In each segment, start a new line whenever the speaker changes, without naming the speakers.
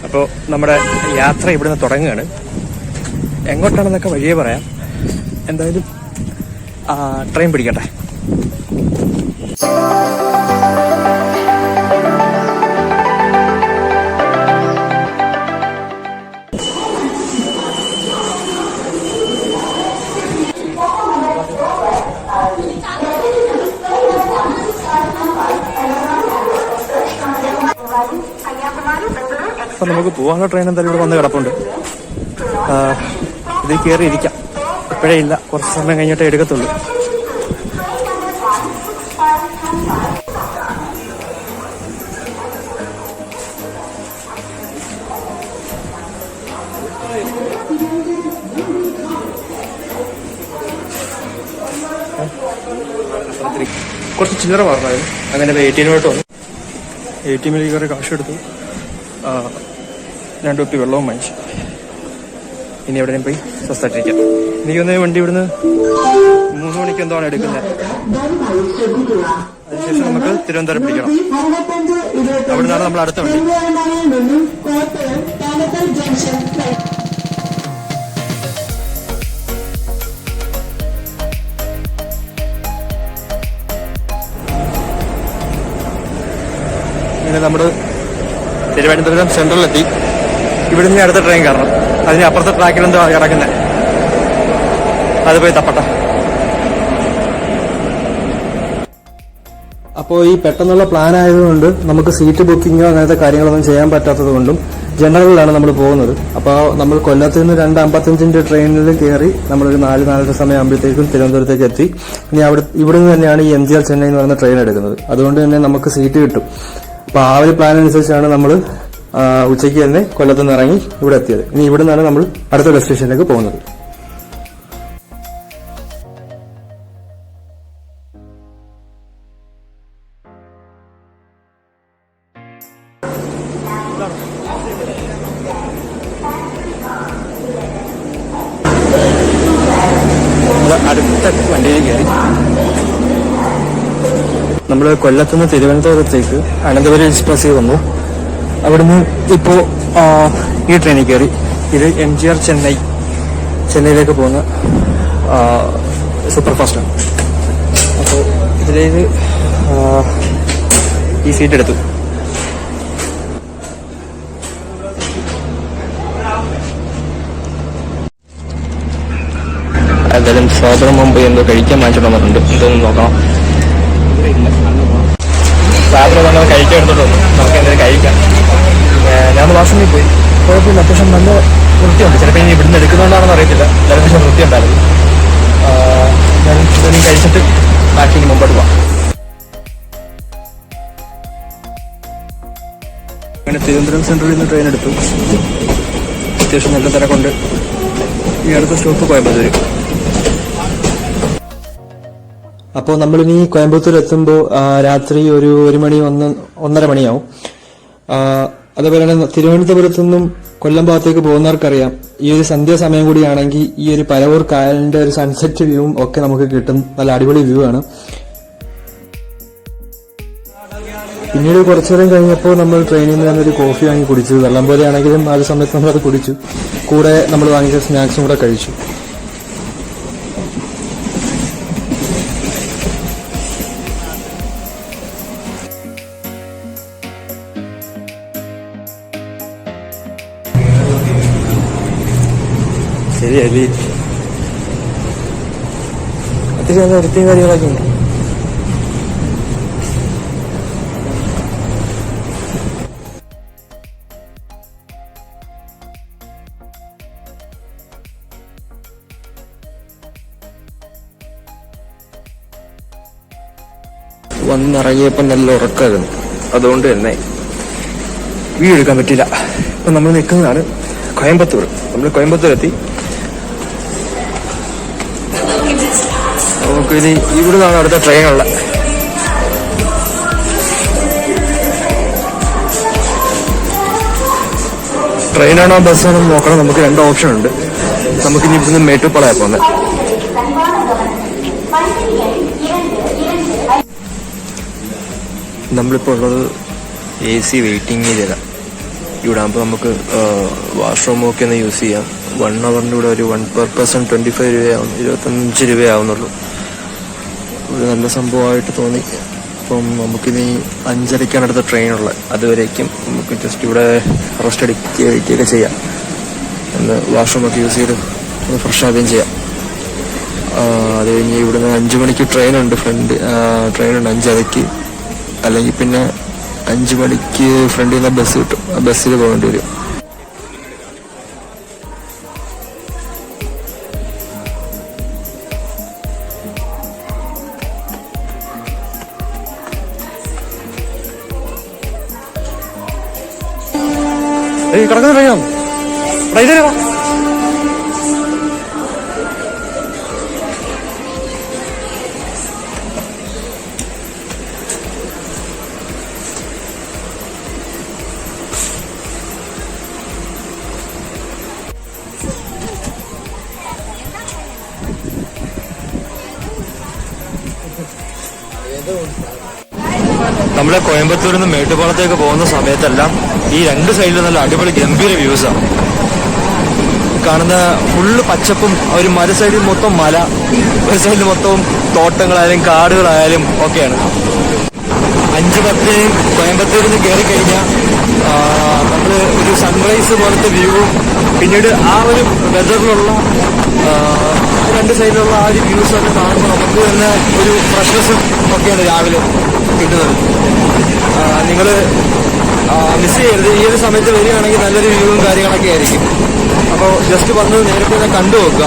അപ്പോൾ നമ്മുടെ യാത്ര ഇവിടുന്ന് തുടങ്ങുകയാണ്. എങ്ങോട്ടാണെന്നൊക്കെ വഴിയേ പറയാം. എന്തായാലും ട്രെയിൻ പിടിക്കട്ടെ. അപ്പം നമുക്ക് പോകാനുള്ള ട്രെയിൻ എന്തായാലും ഇവിടെ വന്ന് കിടപ്പുണ്ട്. ഇതിൽ കയറി ഇരിക്കാം. ഇപ്പോഴേ ഇല്ല, കുറച്ച് സമയം കഴിഞ്ഞിട്ടേ എടുക്കത്തുള്ളൂ. കുറച്ച് ചില്ലറ പറഞ്ഞായിരുന്നു. അങ്ങനെ ATM വന്നു. ATM കയറി കാശ് എടുത്തു. 2 കുപ്പി വെള്ളവും വാങ്ങിച്ചു. ഇനി എവിടെയും പോയി സ്വസ്ഥായിട്ടിരിക്കാം. എനിക്കൊന്ന് വണ്ടി ഇവിടുന്ന് 3 മണിക്ക് എന്താണ് എടുക്കുന്നത്. അതിനുശേഷം നമുക്ക് തിരുവനന്തപുരം പിടിക്കണം. അവിടെ നിന്നാണ് നമ്മൾ അടുത്ത വണ്ടി. ഇങ്ങനെ നമ്മൾ തിരുവനന്തപുരം സെൻട്രലിലെത്തി. ഇവിടുന്ന് അടുത്ത ട്രെയിൻ കയറണം. അതിന് അപ്പുറത്തെ ട്രാക്കിൽ എന്തോ കിടക്കുന്നത്, അത് പോയി തപ്പട്ടെ. അപ്പോൾ ഈ പെട്ടെന്നുള്ള പ്ലാൻ ആയതുകൊണ്ട് നമുക്ക് സീറ്റ് ബുക്കിങ്ങോ അങ്ങനത്തെ കാര്യങ്ങളൊന്നും ചെയ്യാൻ പറ്റാത്തത് കൊണ്ടും ജനറലിലാണ് നമ്മൾ പോകുന്നത്. അപ്പോൾ നമ്മൾ കൊല്ലത്ത് നിന്ന് 2:55 ട്രെയിനിൽ കയറി നമ്മളൊരു 4-4:30 സമയമാകുമ്പോഴത്തേക്കും തിരുവനന്തപുരത്തേക്ക് എത്തി. ഇനി ഇവിടുന്ന് തന്നെയാണ് ഈ MGR ചെന്നൈ എന്ന് പറയുന്ന ട്രെയിൻ എടുക്കുന്നത്. അതുകൊണ്ട് തന്നെ നമുക്ക് സീറ്റ് കിട്ടും. അപ്പോൾ ആ ഒരു പ്ലാൻ അനുസരിച്ചാണ് നമ്മൾ ഉച്ചയ്ക്ക് തന്നെ കൊല്ലത്ത് നിന്ന് ഇറങ്ങി ഇവിടെ എത്തിയത്. ഇനി ഇവിടെ നിന്നാണ് നമ്മൾ അടുത്ത ഡെസ്റ്റിനേഷനിലേക്ക് പോകുന്നത്. അടുത്ത വണ്ടിയിൽ കയറി നമ്മൾ കൊല്ലത്തുനിന്ന് തിരുവനന്തപുരത്തേക്ക് അനന്തപുരം എക്സ്പ്രസ് വന്നു. അവിടുന്ന് ഇപ്പോ ഈ ട്രെയിനിൽ കയറി. ഇത് MGR ചെന്നൈയിലേക്ക് പോകുന്ന സൂപ്പർ ഫാസ്റ്റാണ്. അപ്പോൾ ഇതിലേക്ക് ഈ സീറ്റ് എടുത്തു. എന്തായാലും സ്വാതന്ത്ര്യം മുമ്പ് എന്തോ കഴിക്കാൻ വാങ്ങിച്ചിട്ട് വന്നിട്ടുണ്ട്. ഇതൊന്നും നോക്കണം. സാധനം നമ്മൾ കഴിക്കാൻ എടുത്തിട്ട് വന്നു. നമുക്ക് എന്തെങ്കിലും കഴിക്കാം. ഞാൻ വാസനിൽ പോയി. കുഴപ്പമില്ല. അത്യാവശ്യം നല്ല വൃത്തിയുണ്ട്. ചിലപ്പോൾ ഇനി ഇവിടുന്ന് എടുക്കുന്നതുകൊണ്ടാണെന്ന് അറിയത്തില്ല. അത്യാവശ്യം വൃത്തി ഉണ്ടായിരുന്നു. ഞാൻ ഇതൊന്നും കഴിച്ചിട്ട് ബാക്കി മുമ്പോട്ട് പോവാം. അങ്ങനെ തിരുവനന്തപുരം സെൻട്രലിൽ നിന്ന് ട്രെയിൻ എടുത്തു. അത്യാവശ്യം നല്ല തിരക്കുണ്ട്. ഈ അടുത്ത സ്റ്റോപ്പ് കോയമ്പത്തൂർ. അപ്പോൾ നമ്മളിനി കോയമ്പത്തൂർ എത്തുമ്പോൾ രാത്രി ഒരു 1 മണി 1:30 മണിയാവും. അതുപോലെ തന്നെ തിരുവനന്തപുരത്തു നിന്നും കൊല്ലം ഭാഗത്തേക്ക് പോകുന്നവർക്കറിയാം, ഈ ഒരു സന്ധ്യാസമയം കൂടിയാണെങ്കിൽ ഈ ഒരു പരവൂർ കായലിന്റെ ഒരു സൺസെറ്റ് വ്യൂവും ഒക്കെ നമുക്ക് കിട്ടും. നല്ല അടിപൊളി വ്യൂ ആണ്. പിന്നീട് കുറച്ചു നേരം കഴിഞ്ഞപ്പോൾ നമ്മൾ ട്രെയിനിൽ നിന്ന് തന്നെ ഒരു കോഫി വാങ്ങി കുടിച്ചു. വെള്ളം പോലെയാണെങ്കിലും ആ സമയത്ത് നമ്മളത് കുടിച്ചു. കൂടെ നമ്മൾ വാങ്ങിച്ച സ്നാക്സും കൂടെ കഴിച്ചു. ശരിയല്ലേ? അത്യാവശ്യം വൃത്തിയും കാര്യങ്ങളൊക്കെ ഉണ്ട്. വന്നിറങ്ങിയപ്പോൾ നല്ല ഉറക്കമായിരുന്നു. അതുകൊണ്ട് തന്നെ വീഡിയോ എടുക്കാൻ പറ്റില്ല. ഇപ്പം നമ്മൾ നിൽക്കുന്നതാണ് കോയമ്പത്തൂർ. നമ്മൾ കോയമ്പത്തൂരെത്തി. നമുക്കിനി ഇവിടുന്നാണ് അടുത്ത ട്രെയിനുള്ളത്. ട്രെയിനാണോ ബസ്സാണോ നോക്കണം. നമുക്ക് 2 ഓപ്ഷൻ ഉണ്ട്. നമുക്കിനി ഇവിടുന്ന് മേട്ടുപ്പാളയാ പോകുന്നത്. നമ്മളിപ്പോൾ ഉള്ളത് AC വെയിറ്റിംഗ് ഏരിയയിലാണ്.
ഇവിടെ ആകുമ്പോൾ നമുക്ക് വാഷ്റൂമും ഒക്കെ ഒന്ന് യൂസ് ചെയ്യാം. 1 ഹവറിൻ്റെ കൂടെ ഒരു 1 per person 25 രൂപയാവും, 25 രൂപയാവുന്നുള്ളൂ. ഒരു നല്ല സംഭവമായിട്ട് തോന്നി. അപ്പം നമുക്കിനി 5:30 അടുത്ത ട്രെയിനുള്ളത്. അതുവരേക്കും നമുക്ക് ജസ്റ്റ് ഇവിടെ റെസ്റ്റ് അടിക്കുകയൊക്കെ ചെയ്യാം. ഒന്ന് വാഷ്റൂമൊക്കെ യൂസ് ചെയ്ത് ഒന്ന് ഫ്രഷ് ആവുകയും ചെയ്യാം. അത് കഴിഞ്ഞ് ഇവിടുന്ന് 5 മണിക്ക് ട്രെയിനുണ്ട്, ട്രെയിനുണ്ട് 5:30. അല്ലെങ്കിൽ പിന്നെ 5 മണിക്ക് ഫ്രണ്ടിൽ നിന്ന് ബസ് കിട്ടും, ആ ബസ്സിൽ പോകേണ്ടി വരും. കിടക്കുന്ന ട്രെയിനാണ്, ട്രെയിൻ നമ്മളെ കോയമ്പത്തൂരിൽ നിന്ന് മേട്ടുപ്പാളത്തേക്ക് പോകുന്ന സമയത്തെല്ലാം ഈ 2 സൈഡിലും നല്ല അടിപൊളി ഗംഭീര വ്യൂസാണ് കാണുന്ന. ഫുള്ള് പച്ചപ്പും, ഒരു മല സൈഡിൽ മൊത്തം മല, ഒരു സൈഡിൽ മൊത്തവും തോട്ടങ്ങളായാലും കാടുകളായാലും ഒക്കെയാണ്. 5:10 കോയമ്പത്തൂരിൽ നിന്ന് കയറി കഴിഞ്ഞാൽ നമ്മൾ ഒരു സൺറൈസ് പോലത്തെ വ്യൂവും പിന്നീട് ആ ഒരു വെതറിലുള്ള 2 സൈഡിലുള്ള ആ ഒരു വ്യൂസ് ഒക്കെ കാണുമ്പോൾ നമുക്ക് തന്നെ ഒരു ഫ്രഷ്നെസ്സും ഒക്കെയാണ് രാവിലെ കിട്ടുന്നത്. നിങ്ങൾ മിസ് ചെയ്യരുത്. ഈ ഒരു സമയത്ത് വരികയാണെങ്കിൽ നല്ലൊരു വ്യൂവും കാര്യങ്ങളൊക്കെ ആയിരിക്കും. അപ്പോൾ ജസ്റ്റ് വന്ന് നേരത്തെ തന്നെ കണ്ടു നോക്കുക.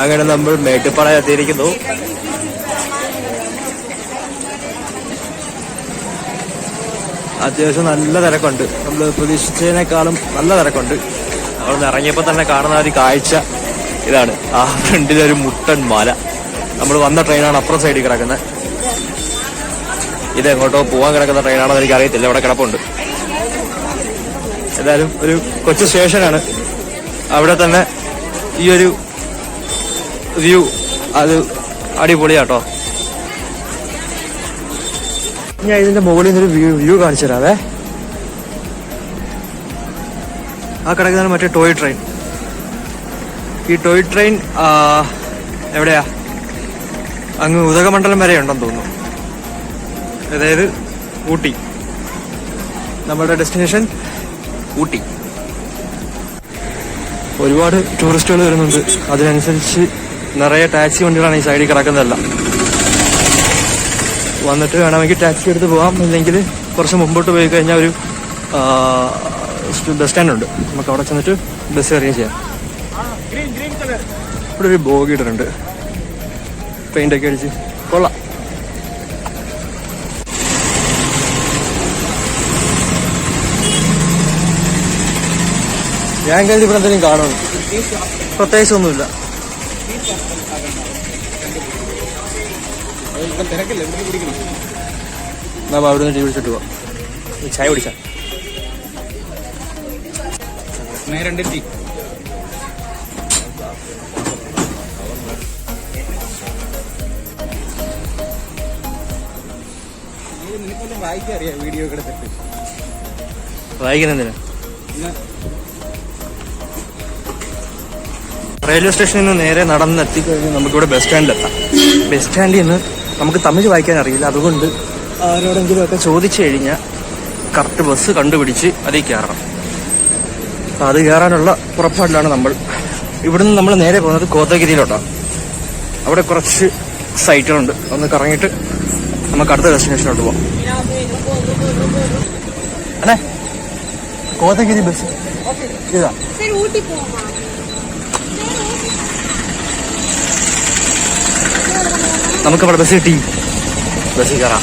അങ്ങനെ നമ്മൾ മേട്ടുപ്പാളയം എത്തിയിരിക്കുന്നു. അത്യാവശ്യം നല്ല തിരക്കുണ്ട്, നമ്മൾ പ്രതീക്ഷിച്ചതിനേക്കാളും നല്ല തിരക്കുണ്ട്. അവിടെ നിന്ന് ഇറങ്ങിയപ്പോൾ തന്നെ കാണുന്ന ഒരു കാഴ്ച ഇതാണ്. ആ ഫ്രണ്ടിലൊരു മുട്ടൻ മല. നമ്മൾ വന്ന ട്രെയിനാണ് അപ്പുറം സൈഡിൽ കിടക്കുന്നത്. ഇത് എങ്ങോട്ടോ പോകാൻ കിടക്കുന്ന ട്രെയിനാണെന്ന് എനിക്ക് അറിയത്തില്ല, ഇവിടെ കിടപ്പുണ്ട്. എന്തായാലും ഒരു കൊച്ചു സ്റ്റേഷനാണ്. അവിടെ തന്നെ ഈ ഒരു വ്യൂ അത് അടിപൊളിയാട്ടോ. ഞാൻ ഇതിന്റെ മുകളിൽ നിന്നൊരു വ്യൂ കാണിച്ചു തരാവേ. ആ കിടക്കുന്നതാണ് മറ്റേ ടോയ് ട്രെയിൻ. ഈ ടോയ് ട്രെയിൻ എവിടെയാ, അങ്ങ് ഉദകമണ്ഡലം വരെ ഉണ്ടെന്ന് തോന്നുന്നു. അതായത് ഊട്ടി, നമ്മുടെ ഡെസ്റ്റിനേഷൻ ഊട്ടി. ഒരുപാട് ടൂറിസ്റ്റുകൾ വരുന്നുണ്ട്. അതിനനുസരിച്ച് നിറയെ ടാക്സി വണ്ടികളാണ് ഈ സൈഡിൽ കിടക്കുന്നതെല്ലാം. വന്നിട്ട് വേണമെങ്കിൽ ടാക്സി എടുത്ത് പോകാം, ഇല്ലെങ്കിൽ കുറച്ച് മുമ്പോട്ട് പോയി കഴിഞ്ഞാൽ ഒരു ബസ് സ്റ്റാൻഡ് ഉണ്ട്. നമുക്ക് അവിടെ ചെന്നിട്ട് ബസ് കയറുകയും ചെയ്യാം. ഇവിടെ ഒരു ബോഗി ഇടുന്നുണ്ട്, പെയിൻ്റൊക്കെ അടിച്ച് കൊള്ളാം. ഞാൻ കരുതി ഇവിടെ എന്തെങ്കിലും കാണുന്നു, പ്രത്യേകിച്ചൊന്നുമില്ല. നമ്മൾ അവിടെ നിന്ന് ടീ പിടിച്ചിട്ട് പോവാം. ചായ കുടിച്ചാ ടീ. വായിക്കറിയാം, വീഡിയോ ഒക്കെ എടുത്തിട്ട് വായിക്കുന്നെന്തിനാ? റെയിൽവേ സ്റ്റേഷനിൽ നിന്ന് നേരെ നടന്നെത്തിക്കഴിഞ്ഞാൽ നമുക്കിവിടെ ബസ് സ്റ്റാൻഡിലെത്താം. ബസ് സ്റ്റാൻഡിൽ നിന്ന് നമുക്ക് തമിഴ് വായിക്കാൻ അറിയില്ല, അതുകൊണ്ട് ആരോടെങ്കിലും ഒക്കെ ചോദിച്ചു കഴിഞ്ഞാൽ കറക്റ്റ് ബസ് കണ്ടുപിടിച്ച് അതിൽ കയറണം. അപ്പം അത് കയറാനുള്ള പുറപ്പാടിലാണ് നമ്മൾ. ഇവിടുന്ന് നമ്മൾ നേരെ പോകുന്നത് കോത്തഗിരിയിലോട്ടാണ്. അവിടെ കുറച്ച് സൈറ്റുകളുണ്ട്, ഒന്ന് കറങ്ങിയിട്ട് നമുക്ക് അടുത്ത ഡെസ്റ്റിനേഷനിലോട്ട് പോകാം. അല്ലേ കോത്തഗിരി ബസ് ഇതാ. നമുക്കവിടെ ബസ് കിട്ടി, ബസ്സിൽ കയറാം.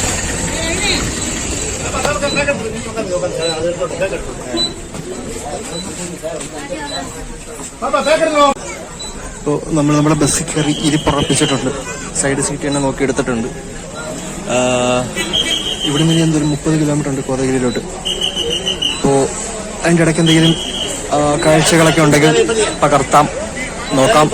അപ്പോൾ നമ്മൾ നമ്മുടെ ബസ്സിൽ കയറി ഇരിപ്പുറപ്പിച്ചിട്ടുണ്ട്. സൈഡ് സീറ്റ് തന്നെ നോക്കി എടുത്തിട്ടുണ്ട്. ഇവിടെ നിന്ന് എന്തൊരു 30 കിലോമീറ്റർ ഉണ്ട് കോതഗിരിയിലോട്ട്. അപ്പോൾ അതിൻ്റെ ഇടയ്ക്ക് എന്തെങ്കിലും കാഴ്ചകളൊക്കെ ഉണ്ടെങ്കിൽ പകർത്താം, നോക്കാം.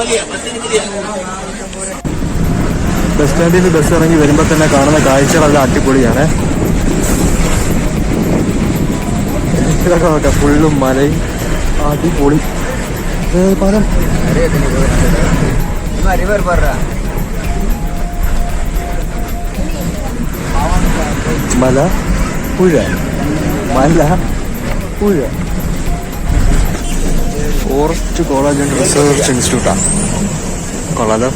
ബസ് സ്റ്റാൻഡിൽ നിന്ന് ബസ് ഇറങ്ങി വരുമ്പോൾ തന്നെ കാണുന്ന കാഴ്ചകളെല്ലാം അടിപൊളിയാണ്. ഇതൊക്കെ നോക്കാം, ഫുള്ളും മലയും അടിപൊളി. പാലം മല പുഴ, Malampuzha. Forest college and research ഇൻസ്റ്റിറ്റ്യൂട്ടാണ്. കൊള്ളാലോ.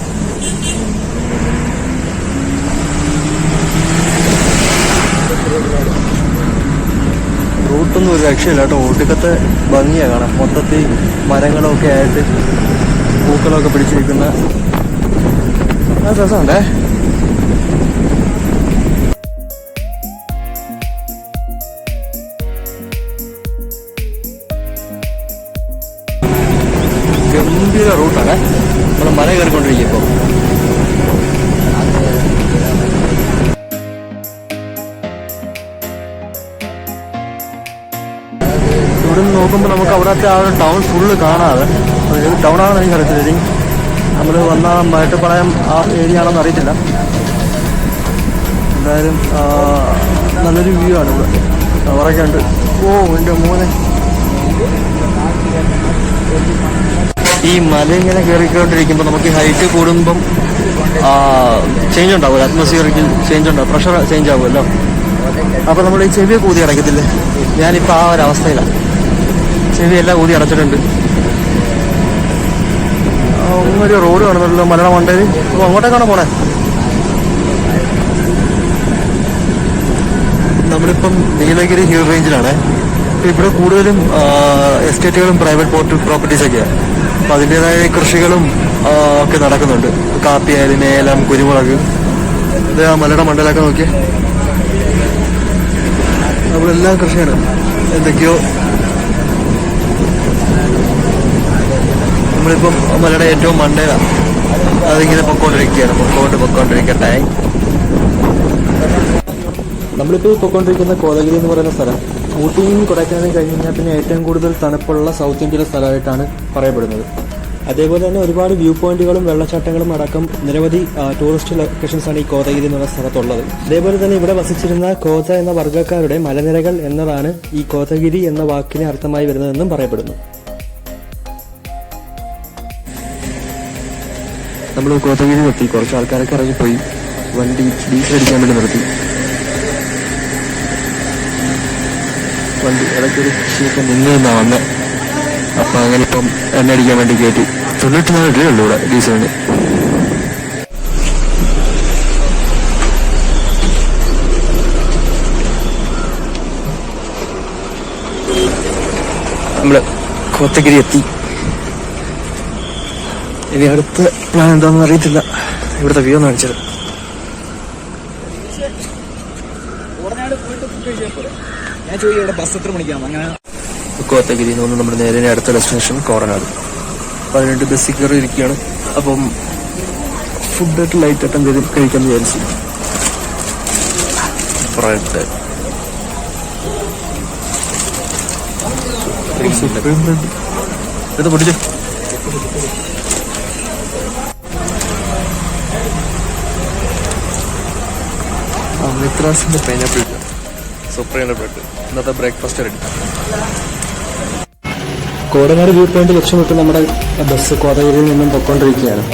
റൂട്ടൊന്നും ഒരു രക്ഷയില്ല കേട്ടോ. ഊട്ടിക്കത്തെ ഭംഗിയാണ് കാണാം. മൊത്തത്തിൽ മരങ്ങളൊക്കെ ആയിട്ട് പൂക്കളൊക്കെ പിടിച്ചിരിക്കുന്ന രസമുണ്ടേ. ഗംഭീര റൂട്ടാണ്. നമ്മൾ മല കയറിക്കൊണ്ടിരിക്കും ഇപ്പോൾ. ഇവിടെ നിന്ന് നോക്കുമ്പോൾ നമുക്ക് അവിടുത്തെ ആ ഒരു ടൗൺ ഫുള്ള് കാണാതെ, ഏത് ടൗണാണെന്ന് എനിക്ക് അറിയത്തില്ല. നമ്മൾ വന്ന മേട്ടുപ്പാളയം ആ ഏരിയ ആണെന്ന് അറിയത്തില്ല. എന്തായാലും നല്ലൊരു വ്യൂ ആണ് ഇവിടെ. ടവറൊക്കെ ഉണ്ട്. ഓ എൻ്റെ മോനെ, ഈ മല ഇങ്ങനെ കയറിക്കൊണ്ടിരിക്കുമ്പോൾ നമുക്ക് ഹൈറ്റ് കൂടുമ്പം ചേഞ്ച് ഉണ്ടാവും, അറ്റ്മോസ്ഫിയറിക്ക് ചേഞ്ച് ഉണ്ടാവും, പ്രഷർ ചേഞ്ച് ആവുമല്ലോ. അപ്പോൾ നമ്മൾ ഈ ചെവിയൊക്കെ ഊതി അടയ്ക്കത്തില്ലേ, ഞാനിപ്പോൾ ആ ഒരു അവസ്ഥയിലാണ്. ചെവിയെല്ലാം ഊതി അടച്ചിട്ടുണ്ട്. ഒരു റോഡ് കാണുന്നുണ്ടല്ലോ മലയുടെ മണ്ടയിൽ. അപ്പോൾ അങ്ങോട്ടേക്കാണ് പോണേ. നമ്മളിപ്പം നീലഗിരി ഹിൽ റേഞ്ചിലാണ്. ഇവിടെ കൂടുതലും എസ്റ്റേറ്റുകളും പ്രൈവറ്റ് പ്രോപ്പർട്ടീസൊക്കെയാണ്. അപ്പം അതിൻ്റെതായ കൃഷികളും ഒക്കെ നടക്കുന്നുണ്ട്. കാപ്പിയായാലും ഏലം, കുരുമുളക്. ഇത് ആ മലയുടെ മണ്ടയിലൊക്കെ നോക്കിയാൽ അവിടെ എല്ലാം കൃഷിയാണ്. എന്തൊക്കെയോ നമ്മളിപ്പം മലയുടെ ഏറ്റവും മണ്ടയിലാണ്. അതിങ്ങനെ പൊക്കോണ്ടിരിക്കട്ടെ. നമ്മളിപ്പോൾ പൊക്കോണ്ടിരിക്കുന്ന കോതഗിരി എന്ന് പറയുന്ന സ്ഥലം ഊട്ടിയും കൊടൈക്കനാലും കഴിഞ്ഞ് കഴിഞ്ഞാൽ പിന്നെ ഏറ്റവും കൂടുതൽ തണുപ്പുള്ള സൗത്ത് ഇന്ത്യയിലെ സ്ഥലമായിട്ടാണ് പറയപ്പെടുന്നത്. അതേപോലെ തന്നെ ഒരുപാട് വ്യൂ പോയിന്റുകളും വെള്ളച്ചാട്ടങ്ങളും അടക്കം നിരവധി ടൂറിസ്റ്റ് ലൊക്കേഷൻസാണ് ഈ കോതഗിരി എന്നുള്ള സ്ഥലത്തുള്ളത്. അതേപോലെ തന്നെ ഇവിടെ വസിച്ചിരുന്ന കോത എന്ന വർഗ്ഗക്കാരുടെ മലനിരകൾ എന്നതാണ് ഈ കോതഗിരി എന്ന വാക്കിന് അർത്ഥമായി വരുന്നതെന്നും പറയപ്പെടുന്നു. നമ്മൾ കോതഗിരി നിർത്തി, കുറച്ച് ആൾക്കാരൊക്കെ ഇറങ്ങിപ്പോയി. വണ്ടി ഡീസൽ അടിക്കാൻ വേണ്ടി നിർത്തി. വണ്ടി ഇടയ്ക്കൊരു കൃഷിയൊക്കെ നിന്നാണ് വന്നത്. അപ്പം അങ്ങനെ ഇപ്പം എണ്ണ അടിക്കാൻ വേണ്ടി കയറ്റി. 94 രൂപയേ ഉള്ളൂ ഇവിടെ ഡീസലിന്. നമ്മള് കോത്തഗിരി എത്തി. ഇനി അടുത്ത പ്ലാൻ എന്താണെന്ന് അറിയത്തില്ല. ഇവിടുത്തെ വ്യൂ ഒന്ന് കാണിച്ചത്. കോത്തഗിരി എന്ന് പറഞ്ഞാൽ നമ്മുടെ നേരെ അടുത്ത ഡെസ്റ്റിനേഷൻ കോറനാട്. 18 ബസ്സിൽ കയറി ഇരിക്കുകയാണ്. അപ്പം ഫുഡായിട്ട് ലൈറ്റായിട്ട് എന്തെങ്കിലും കഴിക്കാമെന്ന് വിചാരിച്ചു. ബ്രെഡ് ഇത് പൊടിച്ചു. മിത്രാസിന്റെ പൈനാപ്പിൾ സൂപ്പറിന്റെ ബ്രെഡ്. ഇന്നത്തെ breakfast ready. Kodanad view point ലക്ഷ്യമിട്ട് നമ്മുടെ ബസ് കോതഗിരിയിൽ നിന്നും പൊയ്ക്കൊണ്ടിരിക്കുകയാണ്.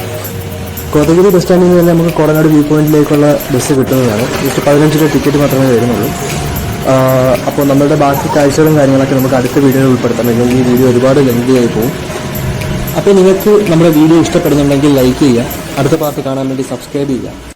കോതഗിരി ബസ് സ്റ്റാൻഡിൽ നിന്ന് തന്നെ നമുക്ക് കോടനാട് വ്യൂ പോയിന്റിലേക്കുള്ള ബസ് കിട്ടുന്നതാണ്. 15 രൂപ ടിക്കറ്റ് മാത്രമേ വരുന്നുള്ളൂ. അപ്പോൾ നമ്മളുടെ ബാക്കി കാഴ്ചകളും കാര്യങ്ങളൊക്കെ നമുക്ക് അടുത്ത വീഡിയോയിൽ ഉൾപ്പെടുത്താം. അല്ലെങ്കിൽ ഈ വീഡിയോ ഒരുപാട് ലെങ്തി ആയി പോകും. അപ്പോൾ നിങ്ങൾക്ക് നമ്മുടെ വീഡിയോ ഇഷ്ടപ്പെടുന്നുണ്ടെങ്കിൽ ലൈക്ക് ചെയ്യുക. അടുത്ത പാർട്ട് കാണാൻ വേണ്ടി സബ്സ്ക്രൈബ് ചെയ്യുക.